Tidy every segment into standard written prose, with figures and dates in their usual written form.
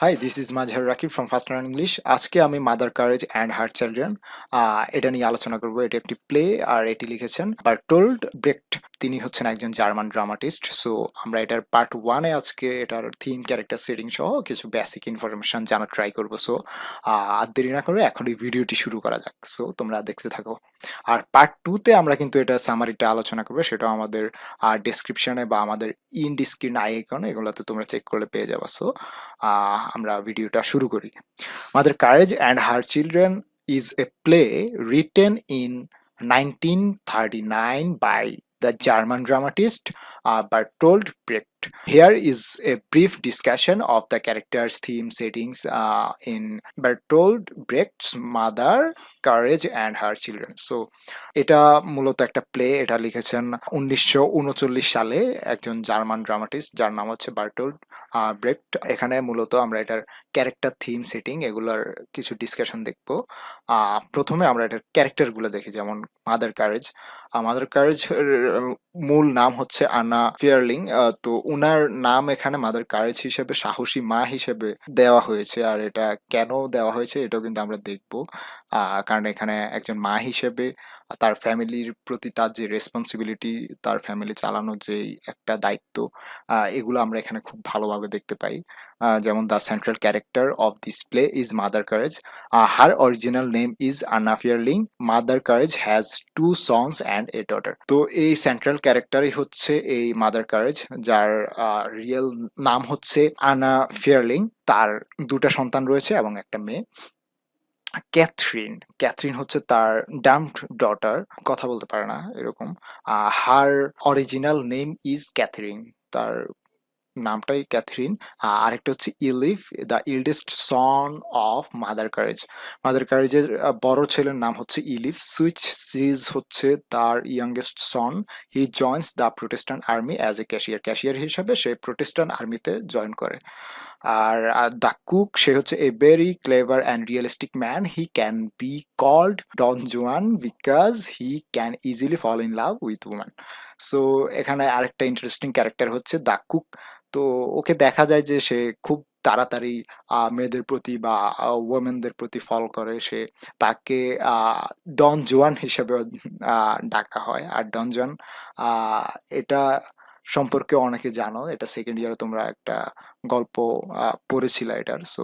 High, this is Mazhar Rakib from First Learn English. আজকে আমি Mother Courage and Her Children এটা নিয়ে আলোচনা করব। এটি একটি প্লে, আর এটি লিখেছেন বার্টোল্ড ব্রেক্ট। তিনি হচ্ছেন একজন জার্মান ড্রামাটিস্ট। সো আমরা এটার পার্ট ওয়ানে আজকে এটার থিম, ক্যারেক্টার সেটিং সহ কিছু বেসিক ইনফরমেশন জানার ট্রাই করবো। সো আর দেরি না করে এখন এই ভিডিওটি শুরু করা যাক। সো তোমরা দেখতে থাকো। আর পার্ট টুতে আমরা কিন্তু এটা সামারিটা আলোচনা করবো, সেটাও আমাদের ডেসক্রিপশনে বা আমাদের ইন্ড স্ক্রিন আইকন এগুলোতে তোমরা চেক করলে পেয়ে যাবা। সো আমরা ভিডিওটা শুরু করি। Mother Courage and Her children is a play written in 1939 by the German dramatist Bertolt Brecht. Here is a brief discussion of the characters, theme, settings in Bertolt Brecht's Mother, Courage and Her Children. So, এটা মূলত একটা play. এটা লিখেছেন 1939 সালে একজন German dramatist, যার নাম হচ্ছে বার্টোল্ড ব্রেক্ট। এখানে মূলত আমরা এটার ক্যারেক্টার, থিম, সেটিং এগুলোর কিছু ডিসকাশন দেখবো। প্রথমে আমরা এটার ক্যারেক্টারগুলো দেখি, যেমন মাদার কারেজ। মাদার কারেজ মূল নাম হচ্ছে আনা ফিয়ারলিং। তো উনার নাম এখানে মাদার কারেজ হিসেবে, সাহসী মা হিসেবে দেওয়া হয়েছে। আর এটা কেন দেওয়া হয়েছে এটাও কিন্তু আমরা দেখবো। কারণ এখানে একজন মা হিসেবে তার ফ্যামিলির প্রতি তার যে রেসপন্সিবিলিটি, তার ফ্যামিলি চালানোর যে একটা দায়িত্ব, এগুলো আমরা এখানে খুব ভালোভাবে দেখতে পাই। যেমন the central character of this play is Mother Courage. Her original name is Anna Fierling. Mother Courage has two sons and a daughter. তো এই সেন্ট্রাল ক্যারেক্টারই হচ্ছে এই মাদার কারেজ, যার রিয়েল নাম হচ্ছে আনা ফিয়ারলিং। তার দুটা সন্তান রয়েছে এবং একটা মেয়ে, ক্যাথরিন। ক্যাথরিন হচ্ছে তার ডাম্পড ডটার, কথা বলতে পারে না এরকম। Her original name is Kattrin, তার নামটাই ক্যাথরিন। আরেকটা হচ্ছে Eilif, the eldest son of Mother Courage. Mother কারেজের বড় ছেলের নাম হচ্ছে ইলিফ, সুইচ সিজ হচ্ছে তার youngest son. He joins the Protestant army as a cashier. Cashier হিসাবে সে প্রোটেস্ট্যান্ট আর্মিতে জয়েন করে। আর দ্য কুক, সে হচ্ছে a very clever and realistic man. He can be called Don Juan because he can easily fall in love with woman. So এখানে আরেকটা interesting character হচ্ছে the cook. তো okay দেখা যায় যে সে খুব তাড়াতাড়ি মেয়েদের প্রতি বা ওমেনদের প্রতি ফল করে। সে তাকে ডন জুয়ান হিসেবে ডাকা হয়। আর ডন জুয়ান এটা সম্পর্কে অনেকে জানো, এটা সেকেন্ড ইয়ারে তোমরা একটা গল্প পড়েছিল এটার। সো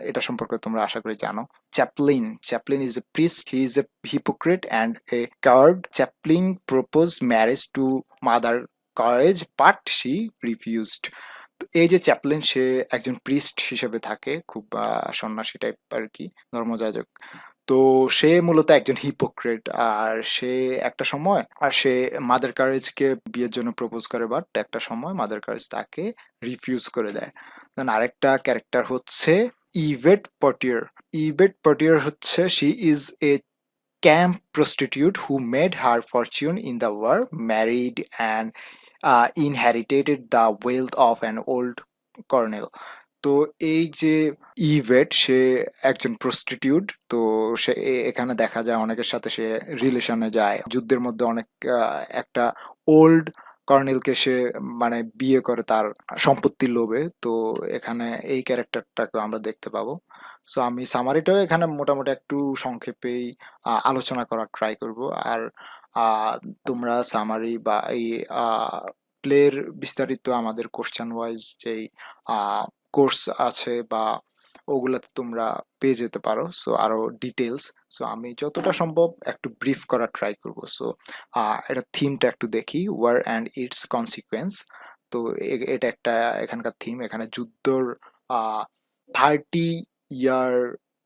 এটা সম্পর্কে তোমরা আশা করি জানো। Chaplin, Chaplin is a priest, he is a hypocrite and a card. Chaplin propose marriage to mother courage but she refused. এই যে চ্যাপলিন, সে একজন প্রিস্ট হিসেবে থাকে, খুব সন্ন্যাসী টাইপ আর কি, ধর্মযাজক। তো সে মূলত একজন হিপোক্রেট। আর সে একটা সময় সে মাদার কারেজকে বিয়ের জন্য প্রপোজ করে, বাট একটা সময় মাদার কারেজ তাকে রিফিউজ করে দেয়। দেন আরেকটা ক্যারেক্টার হচ্ছে ইভেট পটিয়ার। ইভেট পটিয়ার হচ্ছে, she is a camp prostitute who made her fortune in the war, married and inherited the wealth of an old colonel. তো এই যে ইভেট, সে একজন প্রস্টিটিউট। তো সে এখানে দেখা যায় অনেকের সাথে সে রিলেশনে যায়, যুদ্ধের মধ্যে অনেক একটা ওল্ড কর্নেলকে সে মানে বিয়ে করে তার সম্পত্তির লোভে। তো এখানে এই ক্যারেক্টারটাকে আমরা দেখতে পাবো। সো আমি সামারিটাও এখানে মোটামুটি একটু সংক্ষেপেই আলোচনা করার ট্রাই করব। আর তোমরা সামারি বা এই প্লের বিস্তারিত আমাদের কোশ্চেন ওয়াইজ যেই কোর্স আছে বা ওগুলাতে তোমরা পেয়ে যেতে পারো। সো আরো ডিটেলস। সো আমি যতটা সম্ভব একটু ব্রিফ করার ট্রাই করব। সো এটা থিমটা একটু দেখি, ওয়ার অ্যান্ড ইটস কনসিকুয়েন্স। তো এটা একটা এখানকার থিম। এখানে যুদ্ধর 30 ইয়ার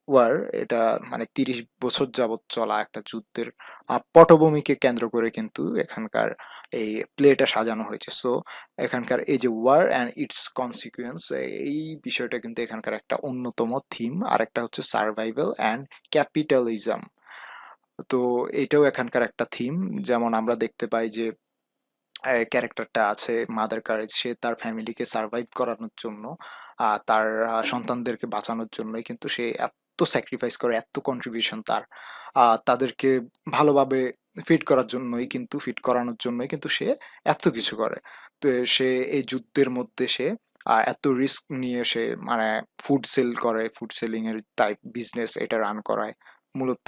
ওয়ার, এটা মানে 30 বছর যাবৎ চলা একটা যুদ্ধের পটভূমিকে কেন্দ্র করে কিন্তু এখানকার এই প্লেটা সাজানো হয়েছে। সো এখানকার এই যে ওয়ার অ্যান্ড ইটস কনসিকুয়েন্স, এই বিষয়টা কিন্তু এখানকার একটা অন্যতম থিম। আর একটা হচ্ছে সার্ভাইভাল অ্যান্ড ক্যাপিটালিজম। তো এটাও এখানকার একটা থিম। যেমন আমরা দেখতে পাই যে ক্যারেক্টারটা আছে মাদার কারেজ, সে তার ফ্যামিলিকে সার্ভাইভ করানোর জন্য, তার সন্তানদেরকে বাঁচানোর জন্যই কিন্তু সে এত স্যাক্রিফাইস করে, এত কন্ট্রিবিউশন তার। তাদেরকে ভালোভাবে ফিট করার জন্যই কিন্তু, ফিট করানোর জন্যই কিন্তু সে এত কিছু করে। তো সে এই যুদ্ধের মধ্যে সে এত রিস্ক নিয়ে সে মানে ফুড সেল করে, ফুড সেলিং এর টাইপ বিজনেস এটা রান করায় মূলত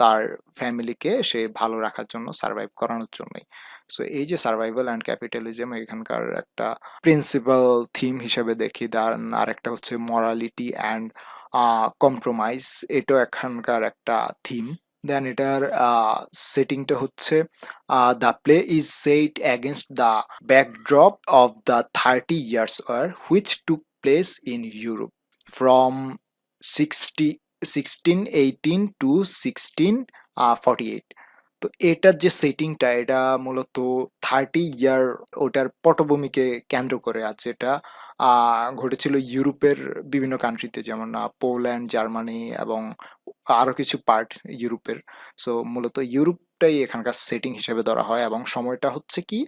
তার ফ্যামিলিকে সে ভালো রাখার জন্য, সার্ভাইভ করানোর জন্যই। সো এই যে সার্ভাইভাল অ্যান্ড ক্যাপিটালিজম এখানকার একটা প্রিন্সিপাল থিম হিসেবে দেখি। দেন আরেকটা হচ্ছে মরালিটি অ্যান্ড কম্প্রোমাইজ, এটাও এখানকার একটা থিম। দেন এটার সেটিংটা হচ্ছে the play is set against the backdrop of the 30 years war which took place in Europe from 1618 to 1648। তো এটার যে সেটিংটা এটা মূলত 30 ইয়ার ওটার পটভূমিকে কেন্দ্র করে আছে। এটা ঘটেছিল ইউরোপের বিভিন্ন কান্ট্রিতে, যেমন পোল্যান্ড, জার্মানি এবং আরো কিছু পার্ট ইউরোপের। সো মূলত ইউরোপটাই এখানকার সেটিং হিসেবে ধরা হয় এবং সময়টা হচ্ছে কি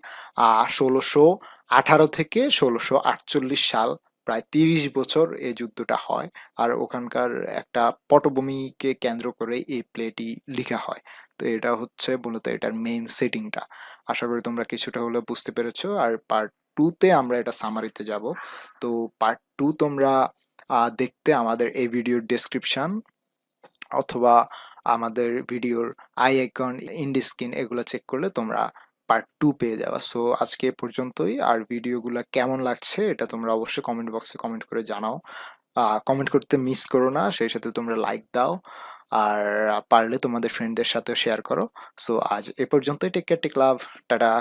1618 থেকে 1648 সাল, প্রায় 30 বছর এই যুদ্ধটা হয়। আর ওখানকার একটা পটভূমিকে কেন্দ্র করে এই প্লেটি লিখা হয়। তো এটা হচ্ছে মূলত এটার মেইন সেটিংটা। আশা করি তোমরা কিছুটা হলেও বুঝতে পেরেছো। আর পার্ট টুতে আমরা এটা সামারিতে যাব। তো পার্ট টু তোমরা দেখতে আমাদের এই ভিডিওর ডেসক্রিপশন অথবা আমাদের ভিডিওর আই আইকন, ইন্ডি স্ক্রিন এগুলো চেক করলে তোমরা পার্ট টু পেয়ে যাবা। সো আজকে এ পর্যন্তই। আর ভিডিওগুলো কেমন লাগছে এটা তোমরা অবশ্যই কমেন্ট বক্সে কমেন্ট করে জানাও। কমেন্ট করতে মিস করো না, সেই সাথে তোমরা লাইক দাও আর পারলে তোমাদের ফ্রেন্ডদের সাথেও শেয়ার করো। সো আজ এ পর্যন্তই। টেক কেয়ার, টেক লাভ, টাটা।